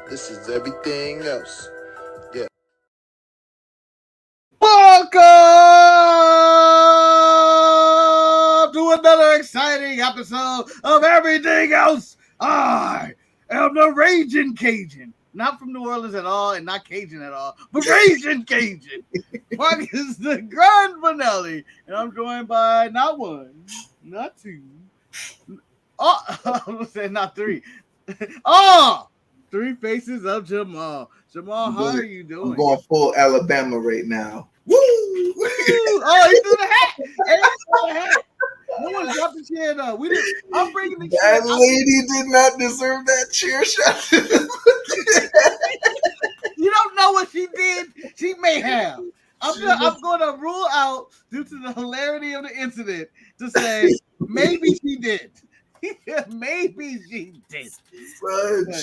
This is everything else. Yeah. Welcome to another exciting episode of Everything Else. I am the Raging Cajun. Not from New Orleans at all, and not Cajun at all, but Raging Cajun. Marcus the Grand Vanelli. And I'm joined by not one, not two. I'm going to say not three. Three faces of Jamal. Jamal, how are you doing? I'm going full Alabama right now. Woo! Oh, he threw the hat. Hey, he threw the hat. No one dropped the chair though. I'm bringing the chair. That lady did not deserve that chair shot. You don't know what she did. She may have. I'm going to rule out, due to the hilarity of the incident, to say maybe she did. Maybe she did. But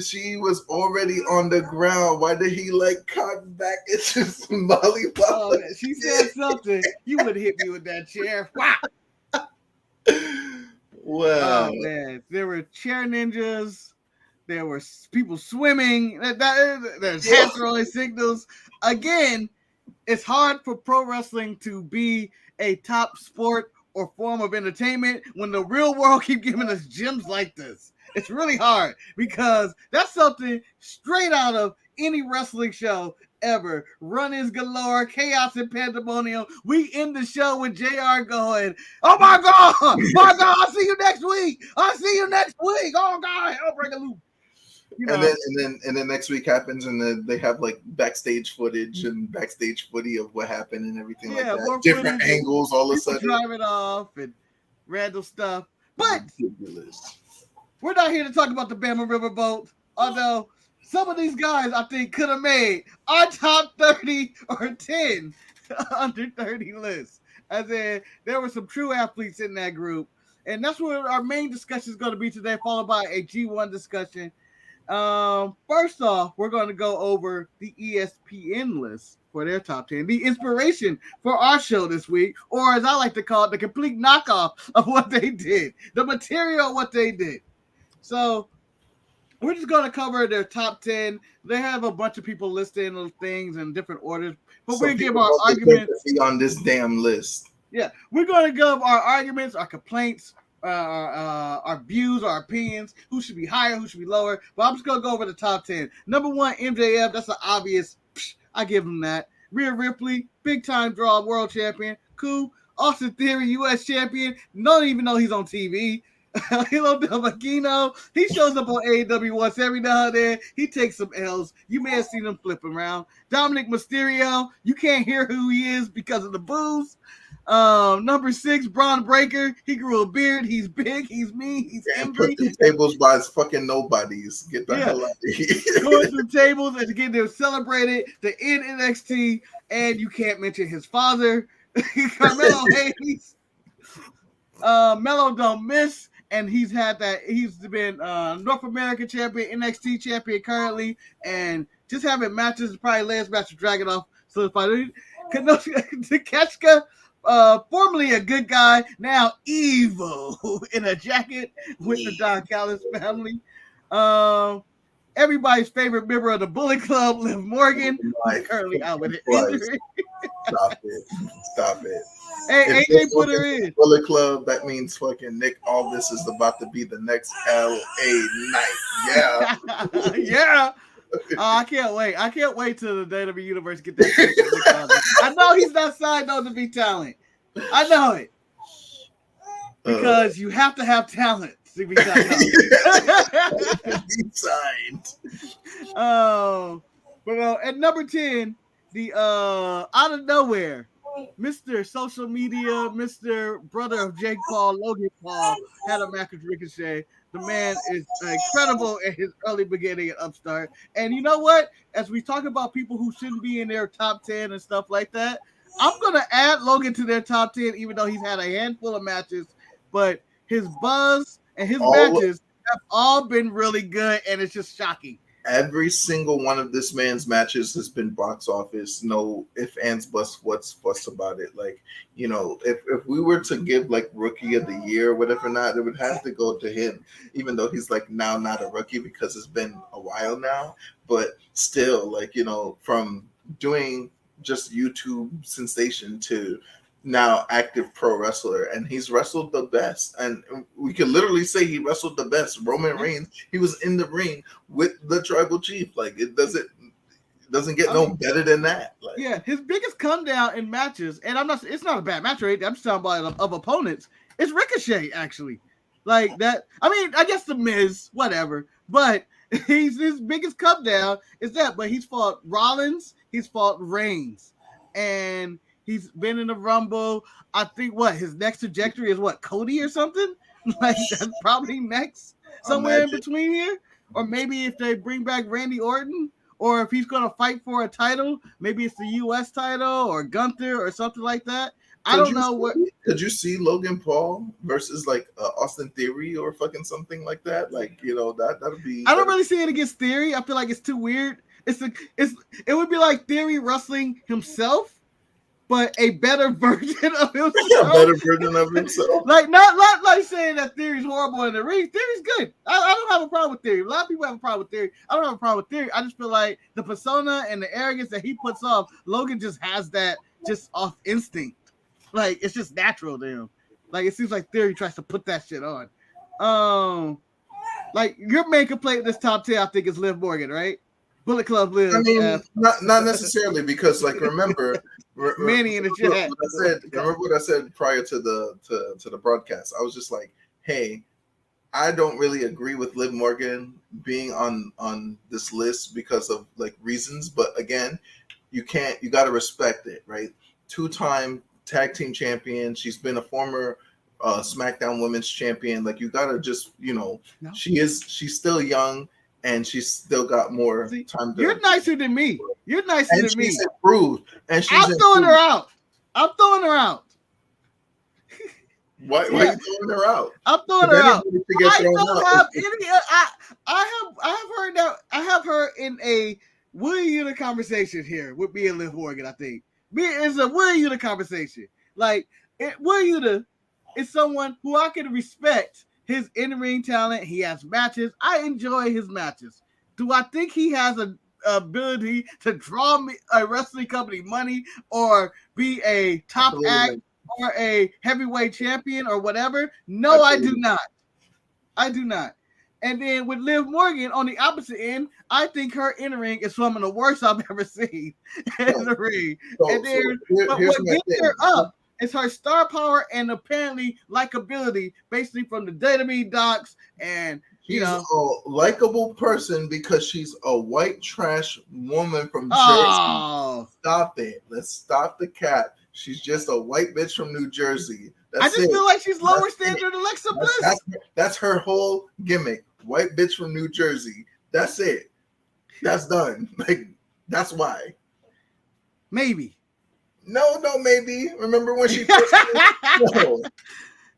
she was already on the ground. Why did he cock back into some volleyball? Oh, she said something. You would hit me with that chair. Wow. Wow. Oh man, there were chair ninjas. There were people swimming. There's hand throwing signals. Again, it's hard for pro wrestling to be a top sport or form of entertainment when the real world keep giving us gems like this. It's really hard because that's something straight out of any wrestling show ever. Run-ins galore, chaos and pandemonium. We end the show with JR going, "Oh my God, I'll see you next week. Oh God, I'll break a loop." You know? And then next week happens, and then they have backstage footage and backstage footage of what happened and everything like that. Different angles all of a sudden. Drive it off and random stuff. But we're not here to talk about the Bama Riverboat, although some of these guys I think could have made our top 30 or 10 under 30 list. As in, there were some true athletes in that group. And that's what our main discussion is going to be today, followed by a G1 discussion. First off, we're going to go over the ESPN list for their top 10, the inspiration for our show this week, or as I like to call it, the complete knockoff of what they did, the material of what they did. So we're just going to cover their top 10. They have a bunch of people listing those things in different orders, but we'll give our arguments on this damn list. Yeah, we're going to give our arguments, our complaints, our views, our opinions, who should be higher, who should be lower. But I'm just going to go over the top 10. Number 1, MJF. That's an obvious. I give him that. Rhea Ripley, big time draw world champion. Cool. Austin Theory, U.S. champion. Don't even know he's on TV. Hilo Del Maquino. He shows up on AEW once every now and then. He takes some L's. You may have seen him flip around. Dominic Mysterio. You can't hear who he is because of the booze. Number 6, Braun Breaker. He grew a beard. He's big. He's mean. He's angry. Put the tables by his fucking nobodies. Get the hell out of here. Going through tables and getting them celebrated to end NXT. And you can't mention his father, Carmelo Hayes. Melo don't miss. And he's been North American champion, NXT champion currently, and just having matches, probably last match of Dragunov. So Takeshita, formerly a good guy, now evil in a jacket with the Don Callis family. Everybody's favorite member of the Bullet Club, Liv Morgan, who's currently out with an injury. Stop it. Hey, AJ put her in. Bullet Club, that means fucking Nick Aldis is about to be the next LA Knight. Yeah. Yeah. I can't wait. I can't wait till the WWE Universe get that. I know he's not signed on to be talent. I know it. Because you have to have talent to be signed. But at number 10, the out of nowhere, Mr. Social Media, Mr. Brother of Jake Paul, Logan Paul, had a match with Ricochet. The man is incredible at his early beginning at Upstart. And you know what? As we talk about people who shouldn't be in their top 10 and stuff like that, I'm going to add Logan to their top 10, even though he's had a handful of matches. But his buzz and his matches have all been really good, and it's just shocking. every single one of this man's matches has been box office. No ifs, ands, buts, what's fuss about it. Like, you know, if we were to give like rookie of the year or whatever, not, it would have to go to him, even though he's like now not a rookie because it's been a while now. But still, like, you know, from doing just YouTube sensation to now active pro wrestler, and he's wrestled the best, and we can literally say he wrestled the best. Roman Reigns, he was in the ring with the tribal chief. Like, it doesn't get better than that. Like, yeah, his biggest come down in matches, and it's not a bad match, right? I'm just talking about of opponents. It's Ricochet, actually. Like that. I mean, I guess the Miz, whatever, but his biggest come down is that. But he's fought Rollins, he's fought Reigns, and he's been in the Rumble. I think his next trajectory is Cody or something? Like, that's probably next. Somewhere in between here. Or maybe if they bring back Randy Orton, or if he's going to fight for a title, maybe it's the U.S. title or Gunther or something like that. I don't know what. Could you see Logan Paul versus like Austin Theory or fucking something like that? Like, you know, that'd be. I don't really see it against Theory. I feel like it's too weird. It would be like Theory wrestling himself, but a better version of himself. A better version of himself. Like, not like saying that Theory's horrible in the ring. Theory's good. I don't have a problem with Theory. A lot of people have a problem with Theory. I don't have a problem with Theory. I just feel like the persona and the arrogance that he puts off, Logan just has that just off instinct. Like, it's just natural to him. Like, it seems like Theory tries to put that shit on. Like, your main complaint in this top 10, I think, is Liv Morgan, right? Bullet Club Liv. I mean, not necessarily, because, like, remember Manny in the chat. Remember what I said prior to the broadcast. I was just like, hey, I don't really agree with Liv Morgan being on this list because of like reasons, but again, you got to respect it, right? 2-time tag team champion. She's been a former SmackDown Women's Champion. Like, you gotta just, you know, no. She's still young. And she's still got more time. You're nicer than me. You're nicer than me. She's improved. And I'm throwing her out. Why are you throwing her out? I'm throwing her out. I have her in a Will You conversation here with me and Liv Morgan. I think it's a Will You conversation. Like, Will You is someone who I can respect. His in-ring talent, he has matches. I enjoy his matches. Do I think he has an ability to draw me a wrestling company money or be a top act or a heavyweight champion or whatever? No, I do not. I do not. And then with Liv Morgan on the opposite end, I think her in-ring is some of the worst I've ever seen in the ring. And then what gets her up, it's her star power and apparently likability, basically from the WWE docs. And she's a likable person because she's a white trash woman from Jersey. Stop it. Let's stop the cap. She's just a white bitch from New Jersey. I just feel like she's lower standard than Alexa Bliss. That's her whole gimmick. White bitch from New Jersey. That's it. That's done. Like, that's why. Maybe. No, maybe. Remember when she first no.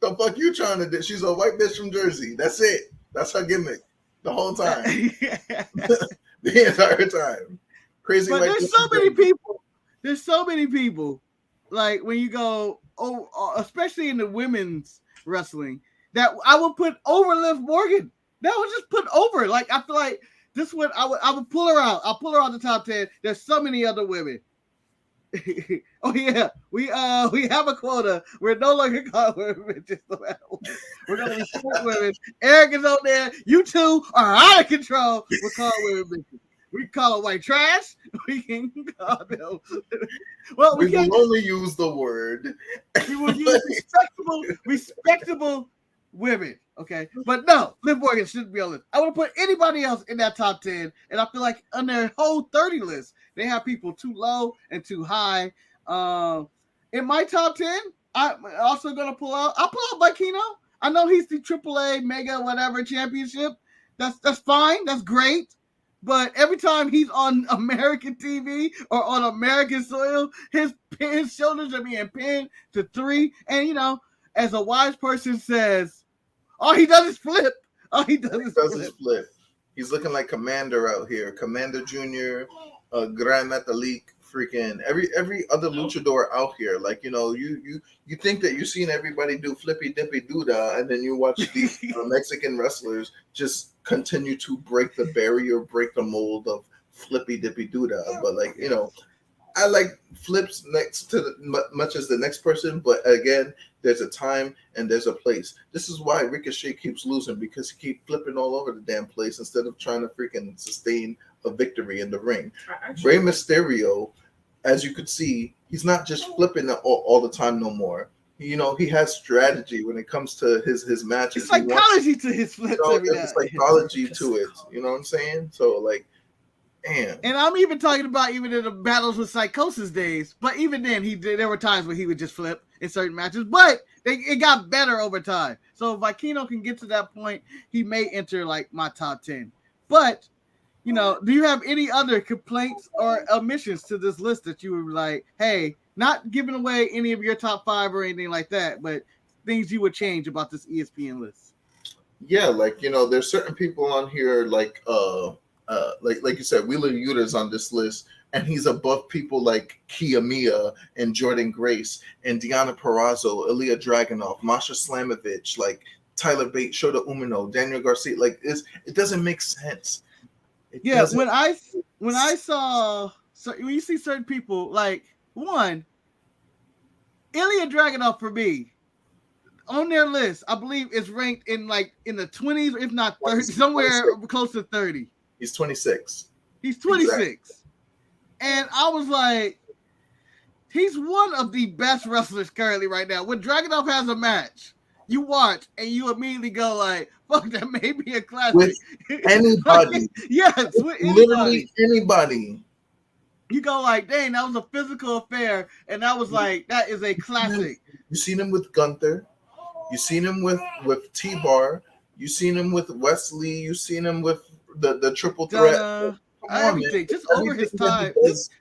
The fuck you trying to do? She's a white bitch from Jersey. That's it. That's her gimmick the whole time. The entire time. Crazy. But there's so many people. There's so many people. Like, when you go, especially in the women's wrestling, that I would put over Liv Morgan. That was just put over. Like, I feel like this one, I would pull her out. I'll pull her out the top 10. There's so many other women. Oh yeah, we have a quota. We're no longer calling women bitches. We're gonna respect women. Eric is on there. You two are out of control. We're calling women bitches. We call it white trash. We can call them. Well, we will only use the word. We will use respectable women. Okay, but no, Liv Morgan shouldn't be on this. I would put anybody else in that top 10, and I feel like on their whole 30 list, they have people too low and too high. In my top 10, I'm also gonna pull out. I'll pull out Vikino. I know he's the AAA Mega whatever championship. That's fine. That's great. But every time he's on American TV or on American soil, his shoulders are being pinned to 3. And, you know, as a wise person says, all he does is flip. All he does is flip. He's looking like Commander out here. Commander Junior, Gran Metalik, freaking every other luchador out here. Like, you know, you think that you've seen everybody do flippy dippy doodah, and then you watch these Mexican wrestlers just continue to break the barrier, break the mold of flippy dippy doodah. But like, you know, I like flips next to much as the next person, but again, there's a time and there's a place. This is why Ricochet keeps losing, because he keeps flipping all over the damn place instead of trying to freaking sustain a victory in the ring. Rey Mysterio, as you could see, he's not just flipping all the time no more. You know, he has strategy when it comes to his matches. It's psychology to his flips. You know, there's psychology to it. You know what I'm saying? So like. Damn. And I'm even talking about even in the battles with Psychosis days. But even then, there were times where he would just flip in certain matches. But it got better over time. So if Aquino can get to that point, he may enter like my top 10. But, you know, do you have any other complaints or omissions to this list that you were like, hey, not giving away any of your top 5 or anything like that, but things you would change about this ESPN list? Yeah, like, you know, there's certain people on here like you said, Wheeler Yuta's on this list, and he's above people like Kiyomiya and Jordan Grace and Deonna Purrazzo, Ilya Dragunov, Masha Slamovich, like Tyler Bate, Shota Umino, Daniel Garcia. Like it doesn't make sense. When you see certain people, like one, Ilya Dragunov for me on their list, I believe is ranked in the 20s, if not 30, somewhere close to 30. He's 26. He's 26. Exactly. And I was like, he's one of the best wrestlers currently right now. When Dragunov has a match, you watch and you immediately go like, fuck, that may be a classic. With anybody. Yes, with literally anybody. You go like, dang, that was a physical affair. And that was like, that is a classic. You've seen him with Gunther. You've seen him with T-Bar. You've seen him with Wesley. You've seen him with the triple threat. Everything, just over his time.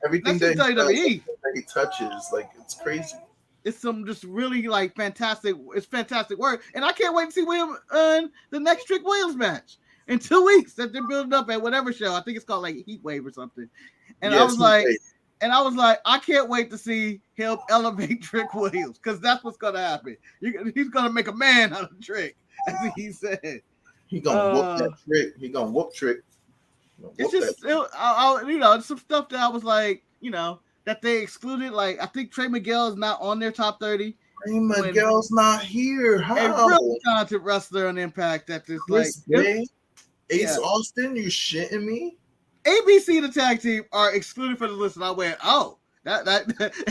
Everything that he touches, like, it's crazy. It's some just really like fantastic. It's fantastic work, and I can't wait to see William the next Trick Williams match in 2 weeks that they're building up at whatever show. I think it's called like Heat Wave or something. And I was like, I can't wait to see him elevate Trick Williams, because that's what's gonna happen. He's gonna make a man out of Trick, as he said. He gonna whoop that Trick. He gonna whoop Trick. It's just, it's some stuff that I was like, that they excluded. Like, I think Trey Miguel is not on their top 30. Trey Miguel's not here. How? A really talented wrestler on Impact that just Ace Austin, you shitting me? ABC, the tag team, are excluded from the list, and I went, oh, that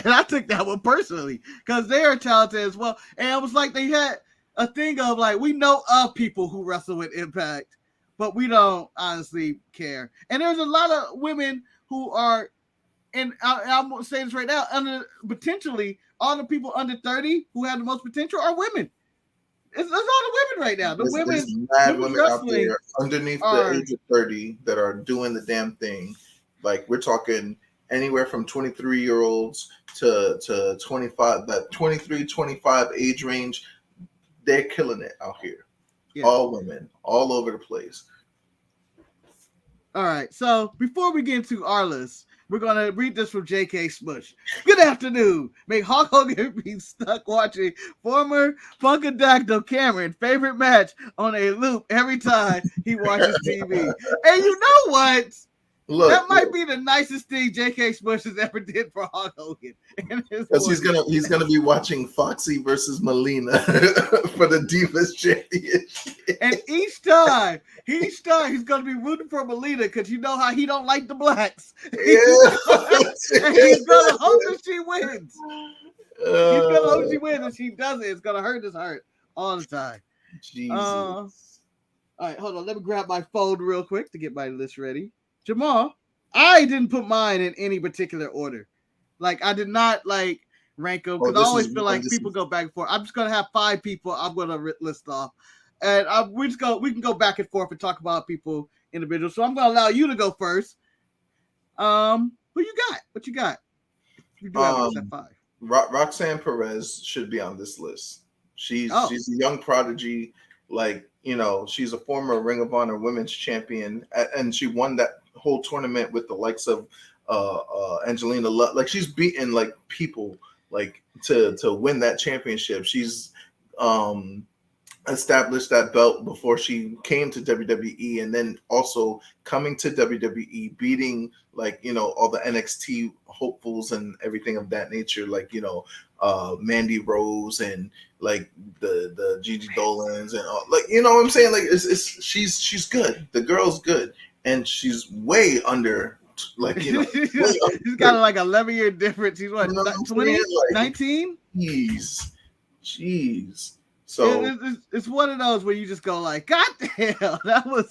and I took that one personally, because they are talented as well. And it was like they had a thing of like, we know of people who wrestle with Impact, but we don't honestly care. And there's a lot of women who are, and I'm going to say this right now, potentially all the people under 30 who have the most potential are women. It's all the women right now. There's mad women out there underneath the age of 30 that are doing the damn thing. Like, we're talking anywhere from 23-year-olds to 25, that 23, 25 age range. They're killing it out here. Yeah. All women, all over the place. All right. So before we get into our list, we're going to read this from J.K. Smush. Good afternoon. May Hulk Hogan be stuck watching former Funkadactyl Cameron favorite match on a loop every time he watches TV. And you know what? That might be the nicest thing J.K. Smush has ever did for Hulk Hogan. Because he's gonna be watching Foxy versus Melina for the Divas Championship. And each time he's gonna be rooting for Melina, because you know how he don't like the blacks. Yeah. And he's gonna hope that she wins. He's gonna hope she wins, and she doesn't. It's gonna hurt his heart all the time. Jesus. All right, hold on. Let me grab my phone real quick to get my list ready. Jamal, I didn't put mine in any particular order. Like, I did not like rank them, because I always feel like people go back and forth. I'm just gonna have 5 people I'm gonna list off, and we can go back and forth and talk about people individuals. So I'm gonna allow you to go first. Who you got? What you got? You do have at 5. Roxanne Perez should be on this list. She's a young prodigy. Like, You know, she's a former Ring of Honor Women's Champion, and she won that whole tournament with the likes of Angelina. Like she's beaten like people like to win that championship. She's um established that belt before she came to WWE, and then also coming to WWE, beating like all the NXT hopefuls and everything of that nature, like Mandy Rose and like the Gigi Dolans and all, like what I'm saying, like it's she's good. The girl's good, and she's way under like way under. She's got like 11-year difference. She's what, 20, Like, 19? Jeez. So it's one of those where you just go like, God damn, that was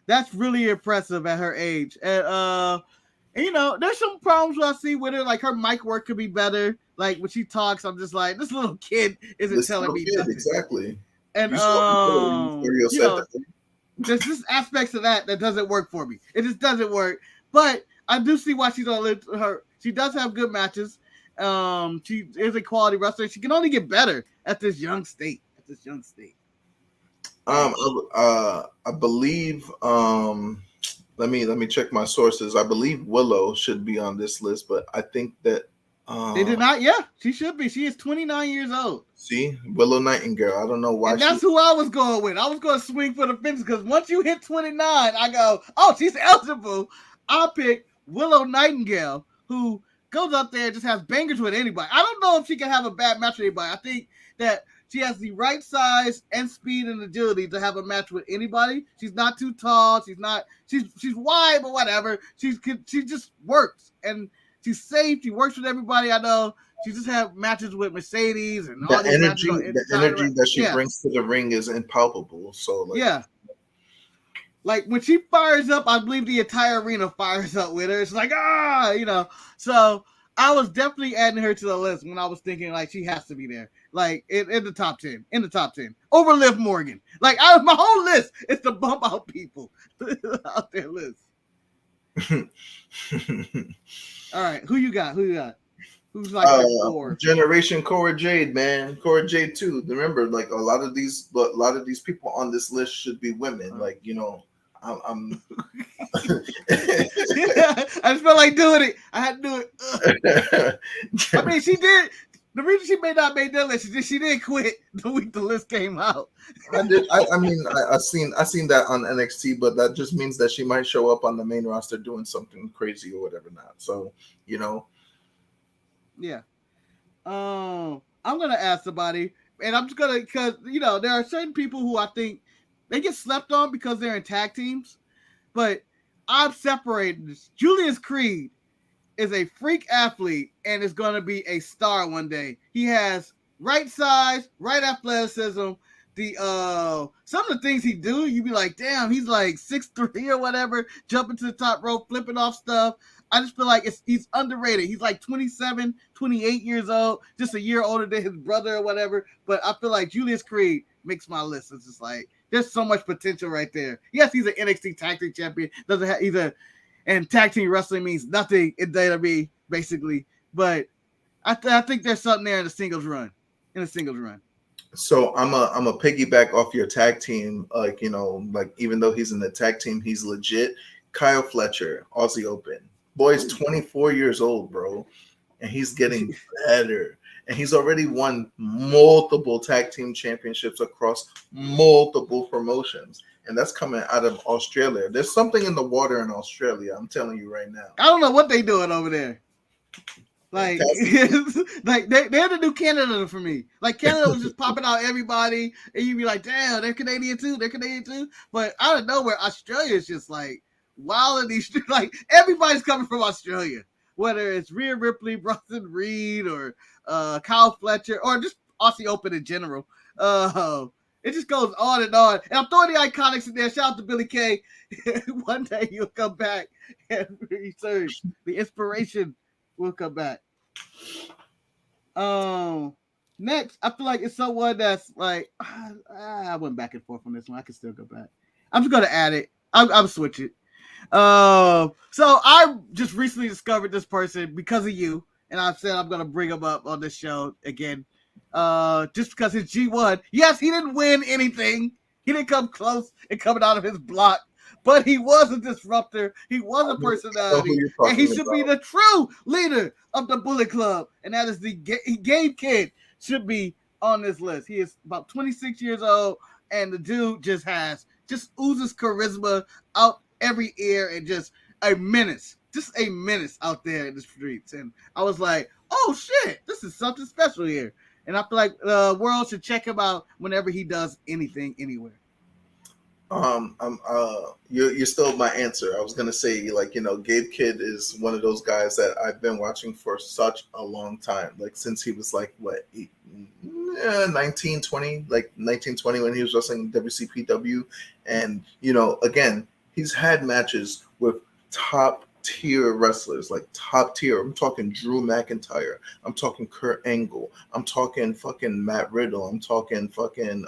that's really impressive at her age. And there's some problems I see with her, like her mic work could be better. Like when she talks, I'm just like, this little kid isn't telling me nothing. Exactly. And there's just aspects of that doesn't work for me. It just doesn't work. But I do see why she's on her. She does have good matches. She is a quality wrestler. She can only get better at this young state. I believe. Let me check my sources. I believe Willow should be on this list, but I think that they did not. Yeah, she should be. She is 29 years old. See, Willow Nightingale. I don't know why. And that's who I was going with. I was going to swing for the fence because once you hit 29, I go, oh, she's eligible. I pick Willow Nightingale, who goes up there and just has bangers with anybody. I don't know if she can have a bad match with anybody. I think that she has the right size and speed and agility to have a match with anybody. She's not too tall. She's wide, but whatever. She just works, and she's safe. She works with everybody. I know. She just have matches with Mercedes and all these energy. The energy that she brings to the ring is impalpable. So like when she fires up, I believe the entire arena fires up with her. It's like, So I was definitely adding her to the list when I was thinking like she has to be there, like in the top 10, over Liv Morgan. Like my whole list is to bump out people out their list. All right, who you got? Who's like four? Generation Cora Jade, man. Cora Jade too. Remember, like a lot of these people on this list should be women. Like I'm I just felt like doing it. I had to do it. I mean, she did. The reason she may not make that list is she did quit the week the list came out. I did. I mean, I seen that on NXT, but that just means that she might show up on the main roster doing something crazy or whatever not. So Yeah. I'm gonna ask somebody, and I'm just gonna because there are certain people who I think they get slept on because they're in tag teams, but I've separated this. Julius Creed is a freak athlete and is going to be a star one day. He has right size, right athleticism. Some of the things he do, you be like, damn, he's like 6'3" or whatever, jumping to the top rope, flipping off stuff. I just feel like he's underrated. He's like 27, 28 years old, just a year older than his brother or whatever. But I feel like Julius Creed makes my list. It's just like there's so much potential right there. Yes, he's an NXT tag team champion. Doesn't have either, and tag team wrestling means nothing in WWE basically. But I think there's something there in the singles run. So I'm a piggyback off your tag team. Like even though he's in the tag team, he's legit. Kyle Fletcher, Aussie Open. Boy's 24 years old, bro, and he's getting better. And he's already won multiple tag team championships across multiple promotions. And that's coming out of Australia. There's something in the water in Australia. I'm telling you right now. I don't know what they doing over there. Like, like they're the new Canada for me. Like Canada was just popping out everybody, and you'd be like, damn, they're Canadian too. But out of nowhere, Australia is just like wild in these streets. Like everybody's coming from Australia. Whether it's Rhea Ripley, Bronson Reed, or Kyle Fletcher, or just Aussie Open in general. It just goes on and on. And I'm throwing the iconics in there. Shout out to Billy Kay. One day you'll come back and resurge. The inspiration will come back. Next, I feel like it's someone that's like, I went back and forth on this one. I can still go back. I'm just going to add it. I'm switch it. So I just recently discovered this person because of you, and I've said I'm going to bring him up on this show again. just because his G1. Yes, he didn't win anything. He didn't come close in coming out of his block, but he was a disruptor. He was a personality, and he should be the true leader of the Bullet Club. And that is the Gabe Kidd should be on this list. He is about 26 years old, and the dude just oozes charisma out every ear and just a menace out there in the streets. And I was like, oh shit, this is something special here. And I feel like the world should check him out whenever he does anything, anywhere. You're still my answer. I was gonna say, like, Gabe Kidd is one of those guys that I've been watching for such a long time, like since he was like 19, 20, when he was wrestling WCPW, and again, he's had matches with top tier wrestlers, like top tier. I'm talking Drew McIntyre. I'm talking Kurt Angle. I'm talking fucking Matt Riddle. I'm talking fucking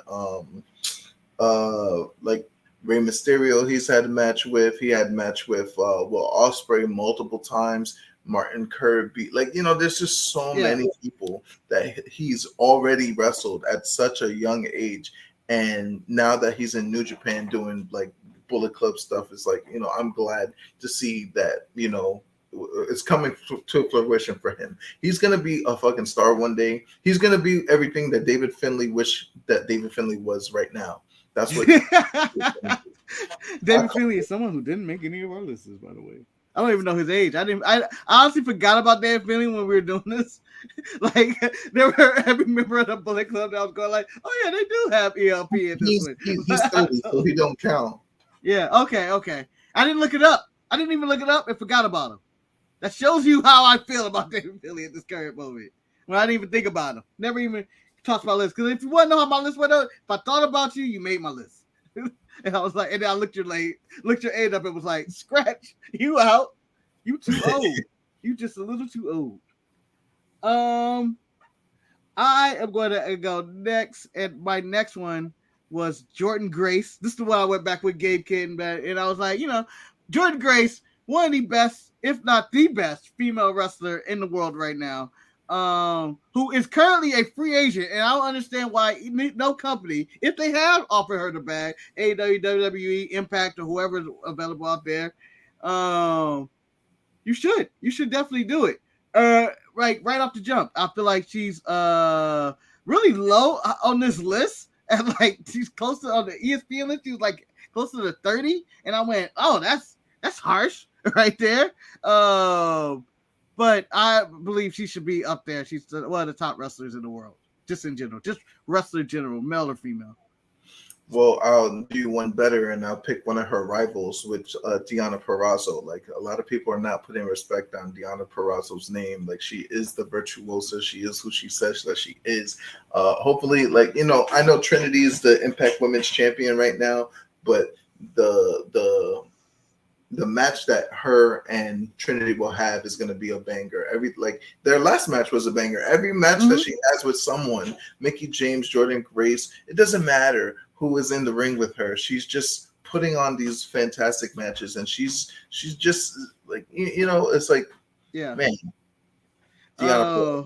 like Rey Mysterio. He's had a match with. He had a match with Ospreay multiple times. Martin Kirby. Like, there's just so many people that he's already wrestled at such a young age, and now that he's in New Japan doing like Bullet Club stuff, is like, I'm glad to see that, it's coming to fruition for him. He's going to be a fucking star one day. He's going to be everything that David Finlay wished that David Finlay was right now. That's what David Finlay is someone who didn't make any of our lists, by the way. I don't even know his age. I honestly forgot about David Finlay when we were doing this. Like, there were every member of the Bullet Club that was going like, oh yeah, they do have ELP at this point. He's 30, so he don't count. Yeah, okay. I didn't look it up. I didn't even look it up and forgot about him. That shows you how I feel about David Finlay at this current moment. When I didn't even think about him. Never even talked my list. Because if you want to know how my list went out, if I thought about you, you made my list. And I was like, and then I looked your age up and was like, scratch, you out. You too old. You just a little too old. I am going to go next, and my next one was Jordan Grace. This is the one I went back with Gabe Kidd, and I was like, Jordan Grace, one of the best, if not the best, female wrestler in the world right now, who is currently a free agent, and I don't understand why no company, if they have offered her the bag, AEW, WWE, Impact, or whoever's available out there, you should definitely do it. Right off the jump, I feel like she's really low on this list. And like she's close to on the ESPN list, she was like closer to 30, and I went, "Oh, that's harsh right there." But I believe she should be up there. She's one of the top wrestlers in the world, just in general, just wrestler in general, male or female. Well, I'll do one better, and I'll pick one of her rivals, which Deonna Purrazzo. Like, a lot of people are not putting respect on Deonna Purrazzo's name. Like, she is the virtuosa. She is who she says that she is. Hopefully, like, I know Trinity is the Impact Women's Champion right now, but the match that her and Trinity will have is going to be a banger. Their last match was a banger. Every match that she has with someone, Mickie James, Jordan Grace, it doesn't matter who is in the ring with her. She's just putting on these fantastic matches, and she's just like, it's like, yeah, man. I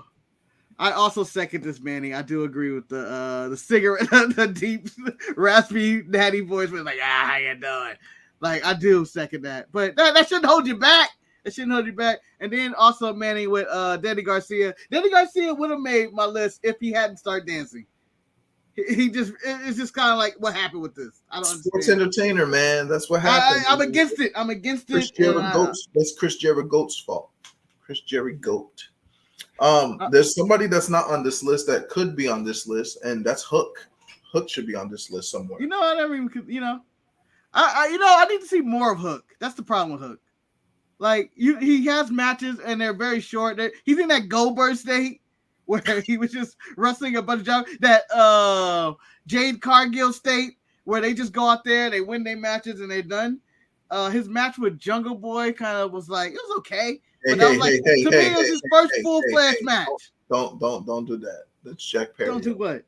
also second this, Manny. I do agree with the cigarette, the deep, raspy, natty voice was like, how you doing? Like, I do second that, but that shouldn't hold you back. It shouldn't hold you back. And then also, Manny, with Danny Garcia. Danny Garcia would have made my list if he hadn't started dancing. It's just kind of like, what happened with this? I don't understand. Sports entertainer, man. That's what happened. I'm against it. That's Chris Jericho's fault. Chris Jericho. There's somebody that's not on this list that could be on this list, and that's Hook. Hook should be on this list somewhere. I never even could. I need to see more of Hook. That's the problem with Hook. Like, he has matches and they're very short. He's in that Goldberg state where he was just wrestling a bunch of jobs. That Jade Cargill state where they just go out there, they win their matches, and they're done. His match with Jungle Boy kind of was like, it was okay. But to me, it was his first full-fledged match. Don't do that. That's Jack Perry. Don't do what?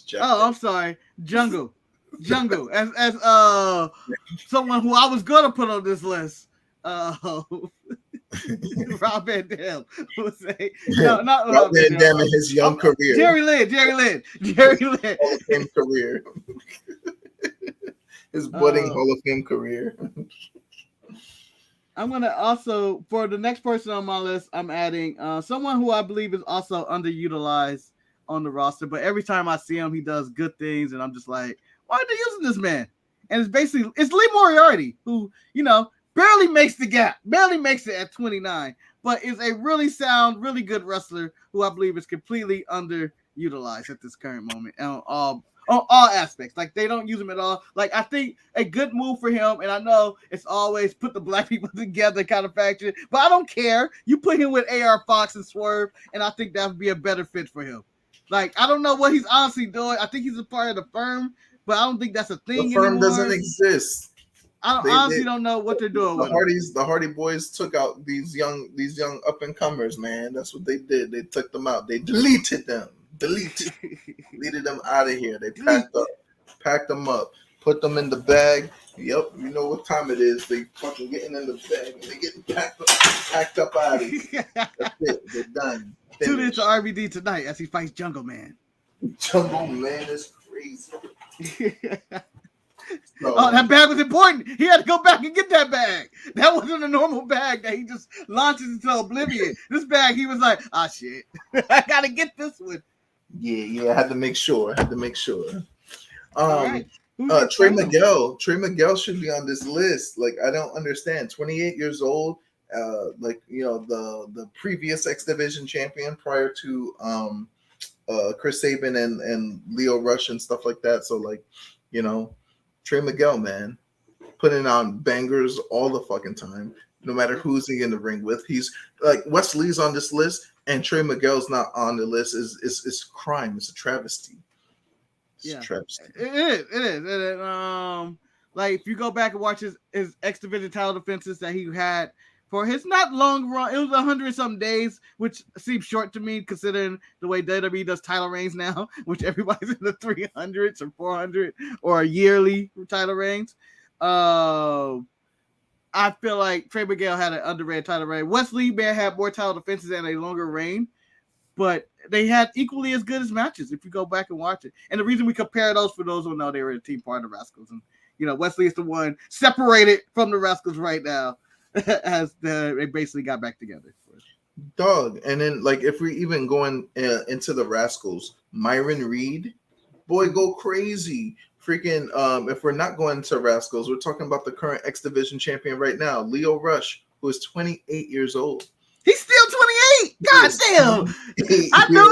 Jack I'm sorry. Jungle. As someone who I was gonna put on this list. Rob Van Dam would say, no, not Rob Rob Van Van Dam. Dam in his young career. Jerry Lynn. Hall of Fame career. His budding Hall of Fame career. I'm gonna also, for the next person on my list, I'm adding someone who I believe is also underutilized on the roster. But every time I see him, he does good things, and I'm just like, why are they using this man? And it's Lee Moriarty, who barely makes the gap, barely makes it at 29, but is a really sound, really good wrestler who I believe is completely underutilized at this current moment on all aspects. Like, they don't use him at all. Like, I think a good move for him, and I know it's always put the black people together kind of faction, but I don't care. You put him with AR Fox and Swerve, and I think that would be a better fit for him. Like, I don't know what he's honestly doing. I think he's a part of the firm, but I don't think that's a thing The firm anymore. doesn't exist. I honestly don't know what they're doing with the Hardy Boys took out these young up and comers, man. That's what they did. They took them out. They deleted them. Deleted them out of here. They packed them up, put them in the bag. Yep, you know what time it is. They fucking getting in the bag and they getting packed up out of here. That's it. They're done. Tune in to RVD tonight as he fights Jungle Man. Jungle Man is crazy. So, that bag was important. He had to go back and get that bag. That wasn't a normal bag that he just launches into oblivion. This bag, he was like, shit. I gotta get this one. Yeah, I had to make sure. Right. Trey Miguel should be on this list. Like, I don't understand. 28 years old, the previous X Division champion prior to Chris Sabin and Leo Rush and stuff like that. So, like, Trey Miguel, man, putting on bangers all the fucking time, no matter who's he in the ring with. He's like, Wesley's on this list and Trey Miguel's not on the list is crime. It's a travesty. It's a travesty. It is. Like, if you go back and watch his X Division title defenses that he had for his not long run, it was 100-something days, which seems short to me considering the way WWE does title reigns now, which everybody's in the 300s or 400 or yearly title reigns. I feel like Trey Miguel had an underrated title reign. Wesley may have more title defenses and a longer reign, but they had equally as good as matches if you go back and watch it. And the reason we compare those, for those who know, they were a team part of the Rascals. And, Wesley is the one separated from the Rascals right now. As they basically got back together. Dog. And then, like, if we're even going into the Rascals, Myron Reed, boy, go crazy. Freaking, if we're not going to Rascals, we're talking about the current X Division champion right now, Leo Rush, who is 28 years old. He's still 28. God damn. I knew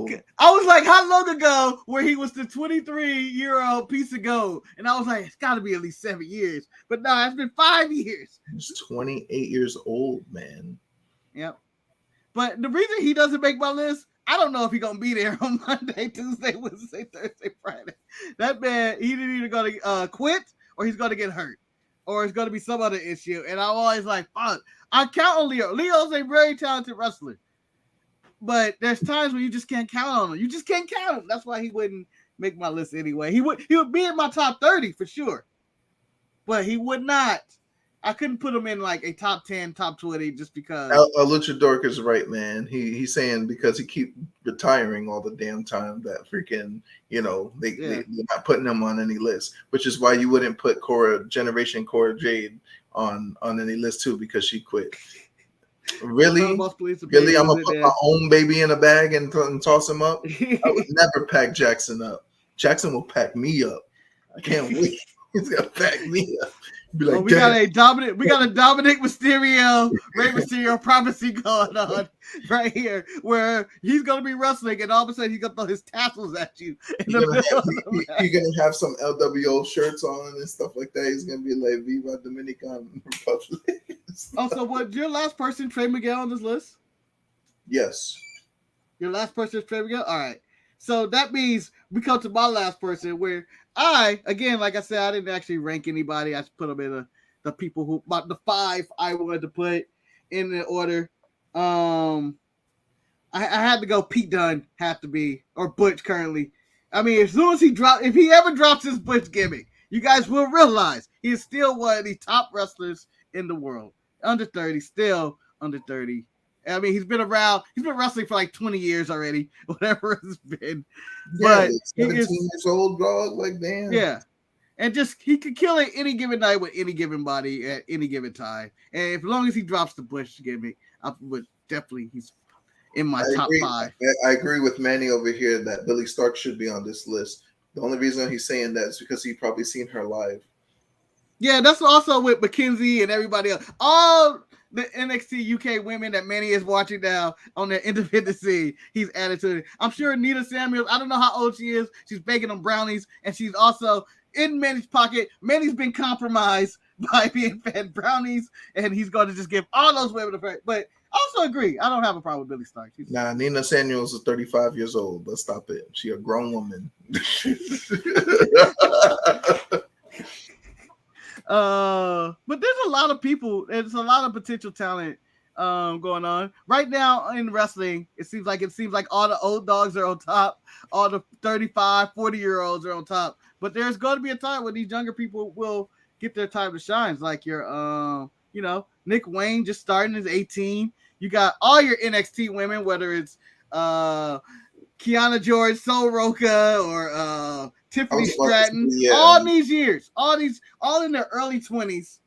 it. I was like, how long ago where he was the 23-year-old piece of gold? And I was like, it's got to be at least 7 years. But no, it's been 5 years. He's 28 years old, man. Yep. But the reason he doesn't make my list, I don't know if he's going to be there on Monday, Tuesday, Wednesday, Thursday, Friday. That man, he's either going to quit or he's going to get hurt. Or it's going to be some other issue. And I'm always like, fuck. I count on Leo. Leo's a very talented wrestler. But there's times when you just can't count on him. You just can't count him. That's why he wouldn't make my list anyway. He would be in my top 30 for sure. But he would not. I couldn't put him in like a top 10, top 20 just because. Luchador is right, man. He's saying because he keep retiring all the damn time that freaking, they're not putting him on any list, which is why you wouldn't put Generation Cora Jade on any list too, because she quit. Really? I'm gonna put my own baby in a bag and toss him up? I would never pack Jackson up. Jackson will pack me up. I can't wait. He's gonna pack me up. Be like, we got a Dominic Mysterio, Rey Mysterio prophecy going on right here, where he's gonna be wrestling, and all of a sudden he's gonna throw his tassels at you. He's gonna have some LWO shirts on and stuff like that. He's gonna be like Viva Dominican Republic. So what? Your last person, Trey Miguel, on this list? Yes. Your last person is Trey Miguel. All right. So that means we come to my last person, where again, like I said, I didn't actually rank anybody. I just put them in the people who, about the 5 I wanted to put in the order. I had to go Pete Dunne, have to be, or Butch currently. I mean, as soon as if he ever drops his Butch gimmick, you guys will realize he is still one of the top wrestlers in the world. under 30, still under 30. I mean, he's been around. He's been wrestling for like 20 years already, whatever it's been. Yeah, But like he 17 is, years old, dog. Like, damn. yeah. And just he could kill it any given night with any given body at any given time. And as long as he drops the Bush gimmick, I would definitely he's in my top agree. 5. I agree with Manny over here that Billy Stark should be on this list. The only reason he's saying that is because he probably seen her live. Yeah, that's also with Mackenzie and everybody else. All the NXT UK women that Manny is watching now on their independent scene, he's added to it. I'm sure Nina Samuels, I don't know how old she is. She's baking them brownies, and she's also in Manny's pocket. Manny's been compromised by being fed brownies, and he's going to just give all those women a break. But I also agree. I don't have a problem with Billy Stark. Nah, Nina Samuels is 35 years old. Let's stop it. She a grown woman. But there's a lot of people. There's a lot of potential talent going on right now in wrestling. It seems like all the old dogs are on top. All the 35, 40-year-olds are on top. But there's going to be a time when these younger people will get their time to shine. Like your, Nick Wayne just starting is 18. You got all your NXT women, whether it's Kiana George, Sol Roca, or Tiffany Stratton, all these years, all in their early 20s,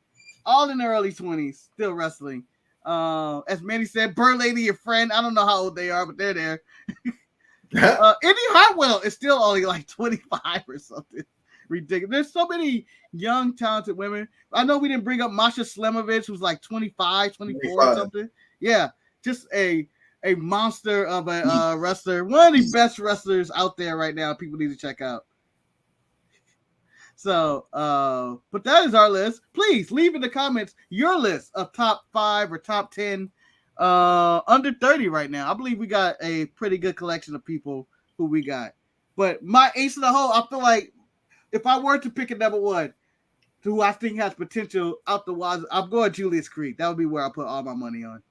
still wrestling. As Manny said, Burr Lady, your friend. I don't know how old they are, but they're there. Indy Hartwell is still only like 25 or something. Ridiculous. There's so many young, talented women. I know we didn't bring up Masha Slemovich, who's like 25, 24 or something. Yeah, just a monster of a wrestler. One of the best wrestlers out there right now. People need to check out. So, but that is our list. Please leave in the comments your list of top 5 or top 10 under 30 right now. I believe we got a pretty good collection of people who we got. But my ace in the hole, I feel like if I were to pick a number 1 who I think has potential out the wazoo, I'm going Julius Creed. That would be where I put all my money on.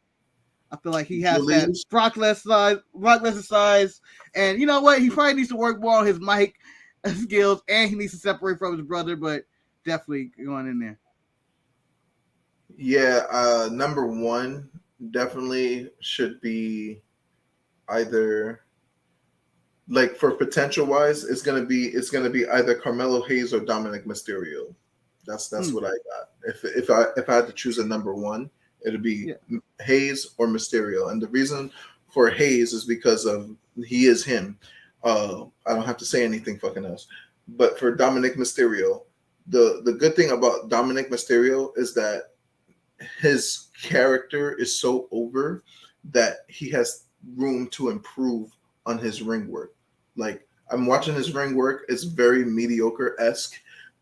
I feel like he has that Brock Lesnar size. And you know what? He probably needs to work more on his mic skills, and he needs to separate from his brother, but definitely going in there. Yeah, number 1 definitely should be either, like, for potential wise, it's gonna be either Carmelo Hayes or Dominic Mysterio. That's what I got. If I had to choose a number 1, it'd be Hayes or Mysterio. And the reason for Hayes is because of he is him. I don't have to say anything fucking else. But for Dominic Mysterio, the good thing about Dominic Mysterio is that his character is so over that he has room to improve on his ring work. Like, I'm watching his ring work. It's very mediocre-esque,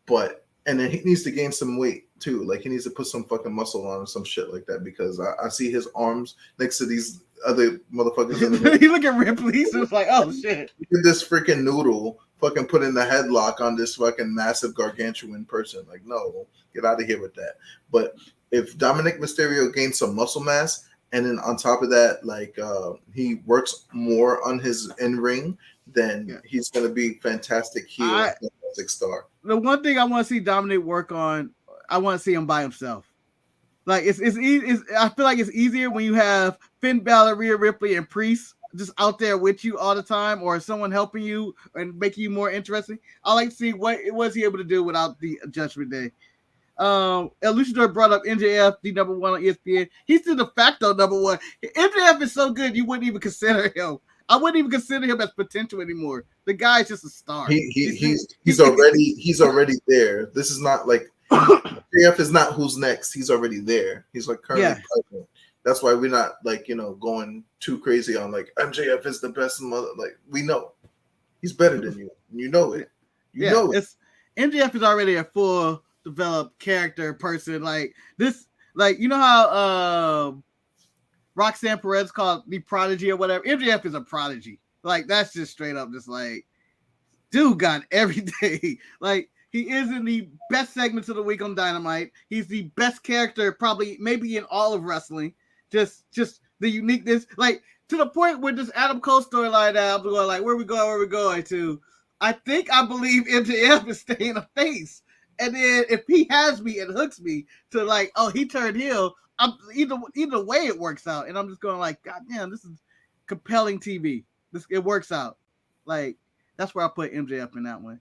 and then he needs to gain some weight too. Like, he needs to put some fucking muscle on or some shit like that, because I see his arms next to these other motherfuckers in the ring. You look at Ripley, so it's like, oh shit. Look at this freaking noodle fucking putting the headlock on this fucking massive gargantuan person. Like, no, get out of here with that. But if Dominic Mysterio gains some muscle mass, and then on top of that, like, he works more on his in-ring, then he's going to be fantastic heel, fantastic star. The one thing I want to see Dominic work on, I want to see him by himself. Like, it's easy. I feel like it's easier when you have Finn Balor, Rhea Ripley, and Priest just out there with you all the time, or someone helping you and making you more interesting. I like to see what was he able to do without the Judgment Day. El Luchador brought up MJF, the number 1 on ESPN. He's the de facto number 1. MJF is so good you wouldn't even consider him. I wouldn't even consider him as potential anymore. The guy's just a star. He's already there. This is not like MJF is not who's next. He's already there. He's like currently present. That's why we're not like, going too crazy on like MJF is the best mother. Like, we know he's better than you. You know it. You know it. MJF is already a full developed character person. Like this, like, you know how Roxanne Perez called the prodigy or whatever. MJF is a prodigy. Like, that's just straight up just like, dude got everything. Like, he is in the best segments of the week on Dynamite. He's the best character probably maybe in all of wrestling. Just the uniqueness, like, to the point where this Adam Cole storyline now, I'm going like, where we going to? I believe MJF is staying a face. And then if he has me and hooks me to like, oh, he turned heel, I'm either way it works out. And I'm just going like, God damn, this is compelling TV. It works out. Like, that's where I put MJF in that one.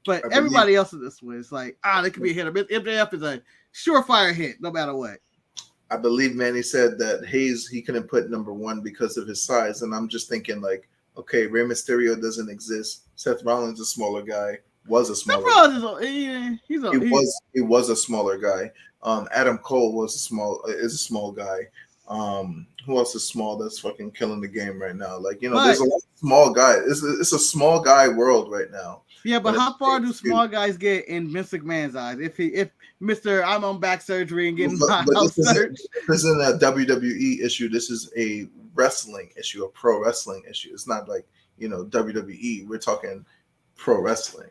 But everybody else in this one is like, they could be a hit or miss. MJF is a surefire hit, no matter what. I believe Manny said that Hayes, he couldn't put number one because of his size. And I'm just thinking like, okay, Rey Mysterio doesn't exist. Seth Rollins is a smaller guy. Was a smaller. Seth Rollins he was a smaller guy. Adam Cole is a small guy. Who else is small that's fucking killing the game right now? Like, there's a lot of small guys. It's a small guy world right now. Yeah, but how far do small guys get in Vince McMahon's eyes? If Mr. I'm on back surgery and getting my house searched. This isn't a WWE issue. This is a wrestling issue, a pro wrestling issue. It's not like, WWE. We're talking pro wrestling.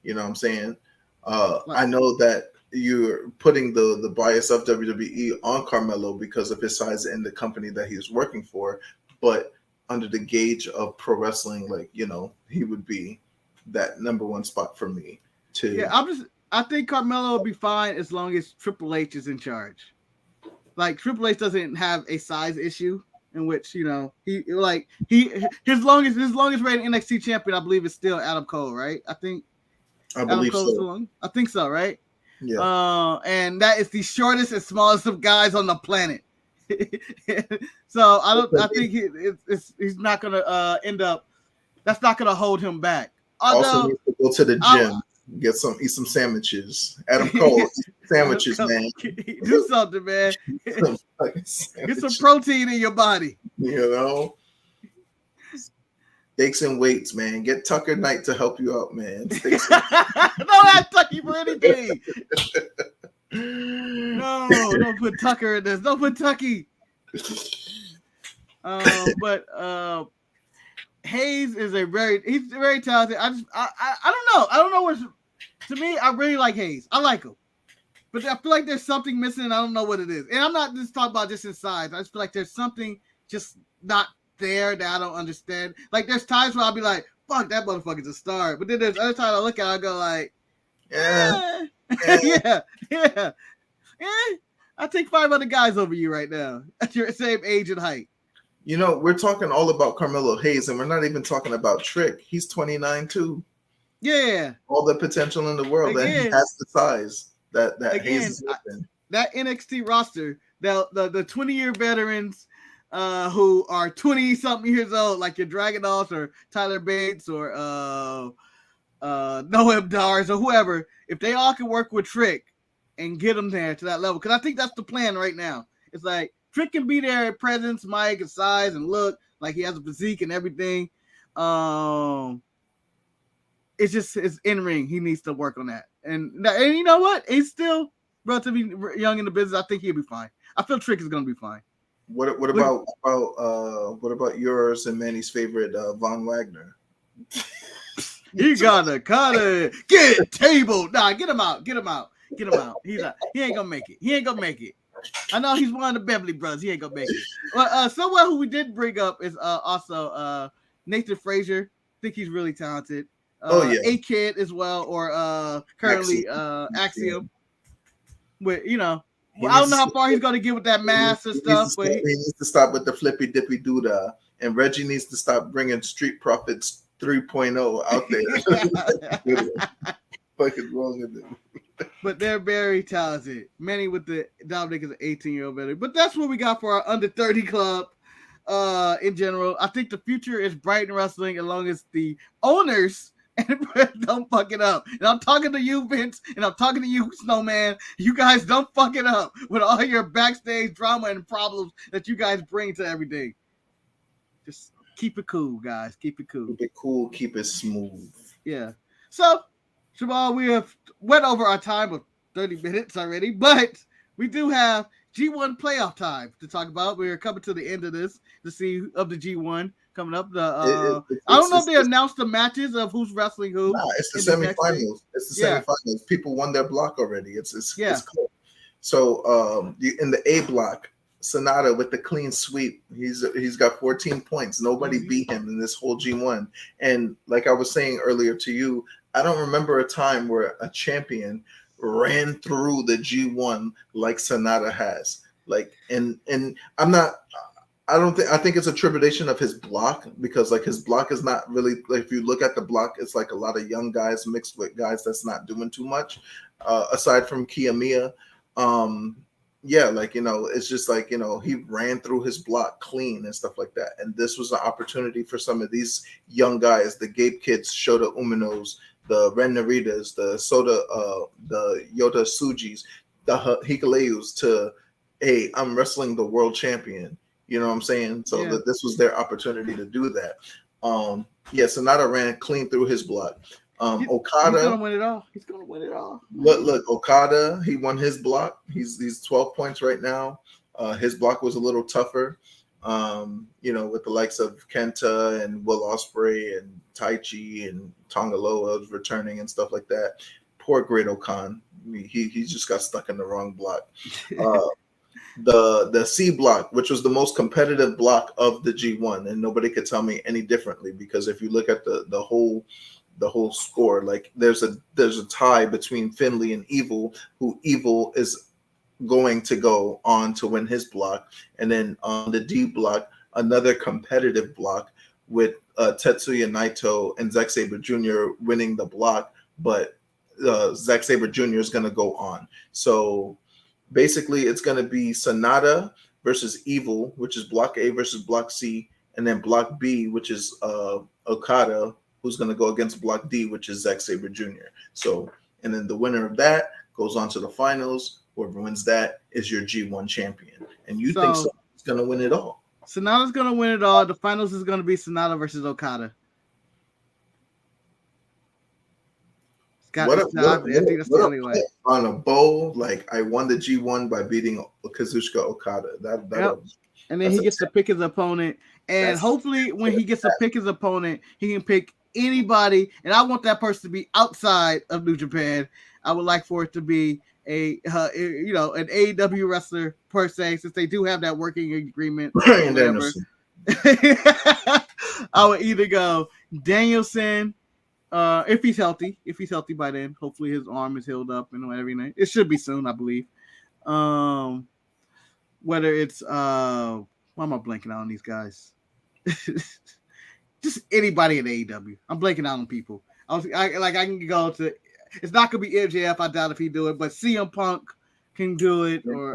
You know what I'm saying? I know that you're putting the bias of WWE on Carmelo because of his size and the company that he's working for, but under the gauge of pro wrestling, like, he would be that number one spot for me too. Yeah, I think Carmelo will be fine as long as Triple H is in charge. Like, Triple H doesn't have a size issue in which, his longest reigning NXT champion, I believe, is still Adam Cole, right? I believe so. I think so, right? Yeah. And that is the shortest and smallest of guys on the planet. So I think he's not gonna end up. That's not gonna hold him back. Also needs to go to the gym, eat some sandwiches. Adam Cole, sandwiches, man. Do something, man. Get some protein in your body. Steaks and weights, man. Get Tucker Knight to help you out, man. Don't ask Tucky for anything. No, don't put Tucker in this. Don't put Tucky. But Hayes is he's very talented. I don't know. I don't know what. To me, I really like Hayes. I like him, but I feel like there's something missing. And I don't know what it is. And I'm not just talking about just his size. I just feel like there's something just not there that I don't understand. Like, there's times where I'll be like, fuck, that motherfucker's a star. But then there's other times I look at it, I go like, yeah. I take 5 other guys over you right now at your same age and height. We're talking all about Carmelo Hayes, and we're not even talking about Trick. He's 29 too. Yeah. All the potential in the world, and he has the size that Hayes is within. That NXT roster, the 20-year veterans who are 20-something years old, like your Dragunovs or Tyler Bates or Noam Dars or whoever, if they all can work with Trick and get them there to that level, because I think that's the plan right now. It's like Trick can be there at presence, mic, and size, and look like he has a physique and everything. It's just his in-ring. He needs to work on that. And you know what? He's still relatively young in the business. I think he'll be fine. I feel Trick is going to be fine. What about yours and Manny's favorite Von Wagner? You gotta get tabled. Nah, get him out. He ain't gonna make it. I know he's one of the Beverly Brothers. He ain't gonna make it. Well, someone who we did bring up is also Nathan Frazier. I think he's really talented. A-Kid as well, or currently Axiom. But I don't know how far he's going to get with that mask and stuff. But he needs to stop with the flippy dippy doodah, and Reggie needs to stop bringing Street Profits 3.0 out there. Fucking wrong with them. But they're very talented. Many with the Dominic is an 18-year-old veteran. But that's what we got for our under 30 club. In general, I think the future is bright in wrestling as long as the owners don't fuck it up. And I'm talking to you, Vince, and I'm talking to you, Snowman. You guys don't fuck it up with all your backstage drama and problems that you guys bring to everything. Just keep it cool, guys. Keep it cool. Keep it cool. Keep it smooth. Yeah. So, Jamal, we have went over our time of 30 minutes already, but we do have G1 playoff time to talk about. We're coming to the end of this to see of the G1 coming up. I don't know if they announced the matches of who's wrestling who. Nah, it's the semifinals. It's the semifinals. People won their block already. It's cool. So in the A block, Sonata with the clean sweep. He's got 14 points. Nobody beat him in this whole G1. And like I was saying earlier to you, I don't remember a time where a champion ran through the G1 like Sonata has. Like, and I'm not. I think it's a tribulation of his block, because like his block is not really, like, if you look at the block, it's like a lot of young guys mixed with guys that's not doing too much, aside from Kiyomiya. Yeah, like, it's just like, he ran through his block clean and stuff like that. And this was an opportunity for some of these young guys, the Gabe kids, Shota Uminos, the Ren Naritas, the the Yota Sujis, the Hikaleus, to, hey, I'm wrestling the world champion. You know what I'm saying? So that this was their opportunity to do that. Sonata ran clean through his block. Okada, he's gonna win it all. He's gonna win it all. Look, Okada, he won his block. He's 12 points right now. His block was a little tougher. With the likes of Kenta and Will Ospreay and Taichi and Tongaloa returning and stuff like that. Poor Great Okan. He just got stuck in the wrong block. The C block, which was the most competitive block of the G1, and nobody could tell me any differently, because if you look at the whole score, like there's a tie between Finley and Evil, who Evil is going to go on to win his block, and then on the D block, another competitive block with Tetsuya Naito and Zack Sabre Jr. winning the block, but Zack Sabre Jr. is going to go on. So basically, it's going to be Sonata versus Evil, which is Block A versus Block C, and then Block B, which is Okada, who's going to go against Block D, which is Zack Sabre Jr. So, and then the winner of that goes on to the finals. Whoever wins that is your G1 champion. And you think Sonata's going to win it all? Sonata's going to win it all. The finals is going to be Sonata versus Okada. On a bow, like, I won the G1 by beating Kazuchika Okada. And then he gets to pick his opponent, and hopefully when he gets to pick his opponent, he can pick anybody. And I want that person to be outside of New Japan. I would like for it to be an AEW wrestler per se, since they do have that working agreement. I would either go Danielson. If he's healthy by then, hopefully his arm is healed up and everything. It should be soon, I believe. Whether it's why am I blanking out on these guys? Just anybody in AEW. I'm blanking out on people. I can go to. It's not gonna be MJF. I doubt if he do it, but CM Punk can do it. Or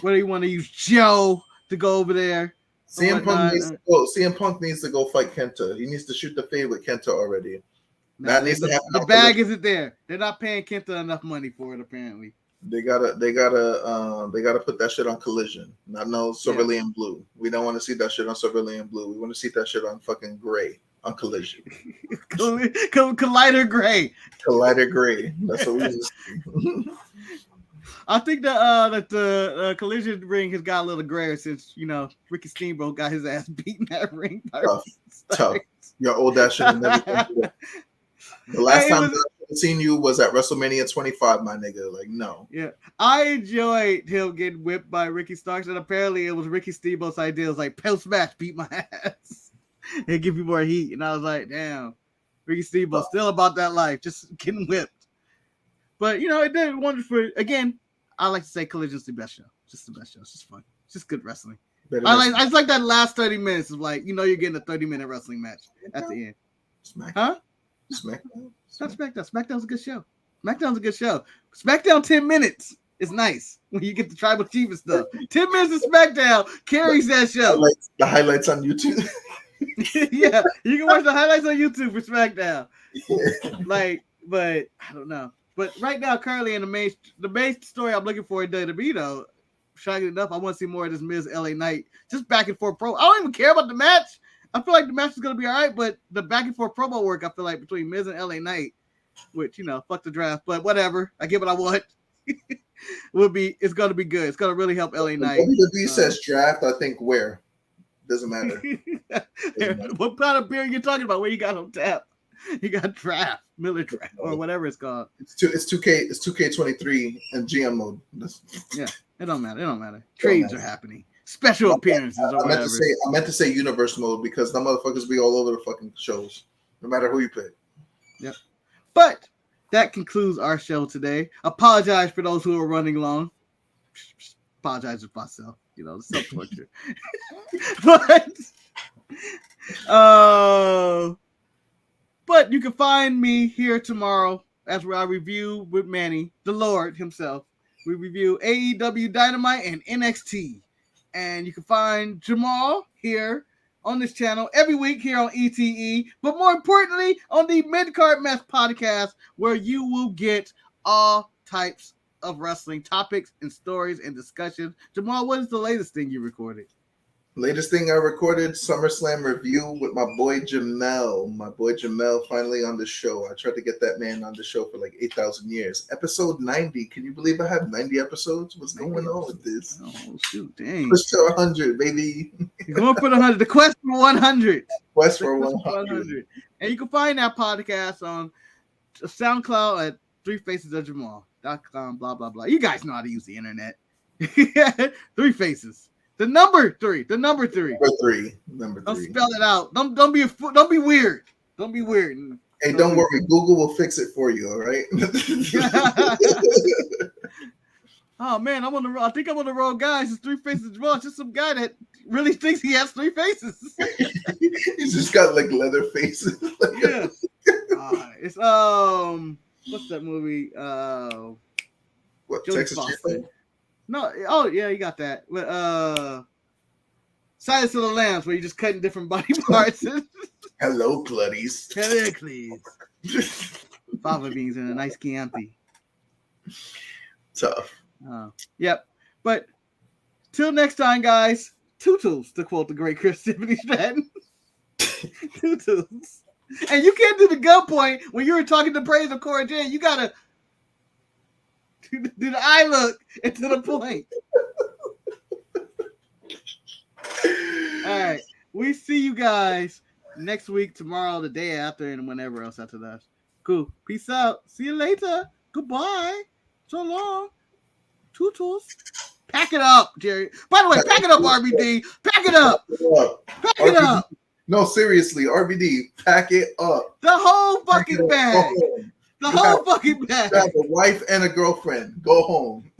whether you want to use Joe to go over there. CM Punk needs to go fight Kenta. He needs to shoot the fade with Kenta already. That needs to happen. The bag isn't there. They're not paying Kenta enough money for it, apparently. They gotta put that shit on Collision. Not no Cerulean Blue. We don't want to see that shit on Cerulean Blue. We want to see that shit on fucking Gray on Collision. Collider Gray. Collider Gray. That's what we need to see. I think that the Collision ring has got a little grayer since Ricky Steamboat got his ass beaten that ring. Tough. Your old ass should have never done that. The last time I've seen you was at WrestleMania 25, my nigga. Like, no. Yeah, I enjoyed him getting whipped by Ricky Starks, and apparently it was Ricky Steamboat's idea. It was like, post match, beat my ass and give you more heat. And I was like, damn, Ricky Steamboat still about that life, just getting whipped. But it did wonderful. Again, I like to say Collision's the best show. Just the best show. It's just fun. It's just good wrestling. I just like that last 30 minutes of like, you're getting a 30-minute wrestling match at the end. SmackDown. Not SmackDown. SmackDown's a good show. SmackDown's a good show. SmackDown 10 minutes is nice when you get the tribal chief and stuff. 10 minutes of SmackDown carries that show. The highlights on YouTube. Yeah, you can watch the highlights on YouTube for SmackDown. But I don't know. But right now, currently in the main story I'm looking for in WWE, though, shocking enough, I want to see more of this Miz LA Knight just back and forth pro. I don't even care about the match. I feel like the match is gonna be all right, but the back and forth promo work, I feel like between Miz and LA Knight, which fuck the draft, but whatever, I get what I want. It's gonna be good. It's gonna really help LA Knight. WWE says draft. I think where doesn't matter. What kind of beer are you talking about? Where you got on tap? You got draft, Miller draft, or whatever it's called. It's 2K. It's 2K23 and GM mode. Yeah, it don't matter. It don't matter. Trades are happening. Special appearances. I meant to say universe mode because the motherfuckers be all over the fucking shows, no matter who you pick. Yep. But that concludes our show today. Apologize for those who are running long. Apologize for myself. You know, self-torture. But you can find me here tomorrow as I review with Manny, the Lord himself. We review AEW Dynamite and NXT. And you can find Jamal here on this channel every week here on ETE, but more importantly, on the Mid-Card Mess podcast, where you will get all types of wrestling topics and stories and discussions. Jamal, what is the latest thing you recorded? Latest thing I recorded, SummerSlam review with my boy Jamel. My boy Jamel finally on the show. I tried to get that man on the show for like 8,000 years. Episode 90. Can you believe I have 90 episodes? What's going on with this? Oh, shoot, dang. Push to 100, baby. You're going for the 100. The quest for 100. Quest for 100. And you can find that podcast on SoundCloud at threefacesofjamal.com, blah, blah, blah. You guys know how to use the internet. 3 Faces. The number 3. Number three. Don't spell it out. Don't be weird. Don't be weird. Hey, don't worry. Google will fix it for you. All right. Oh man, I'm on the road. I think I'm on the road, guys. It's 3 Faces as well. It's just some guy that really thinks he has 3 faces. He's just got like leather faces. Yeah. It's what's that movie? What, Jodie Texas Foster. Chainsaw? No, oh yeah, you got that. But Silence of the Lambs, where you're just cutting different body parts. Hello, Clutties. Heracles. Fava beans and a nice Chianti. Tough. Yep. But till next time, guys. Tootles, to quote the great Chris Tiffany Stratton. Tootles. And you can't do the gun point when you were talking to praise of Cora Jane. You gotta do the eye look and to the point. All right. We see you guys next week, tomorrow, the day after, and whenever else after that. Cool. Peace out. See you later. Goodbye. So long. Tootles. Pack it up, Jerry. By the way, pack it up, RBD. Pack it up. Pack it up. No, seriously, RBD, pack it up. The whole fucking bag. The whole fucking bag. You have a wife and a girlfriend. Go home.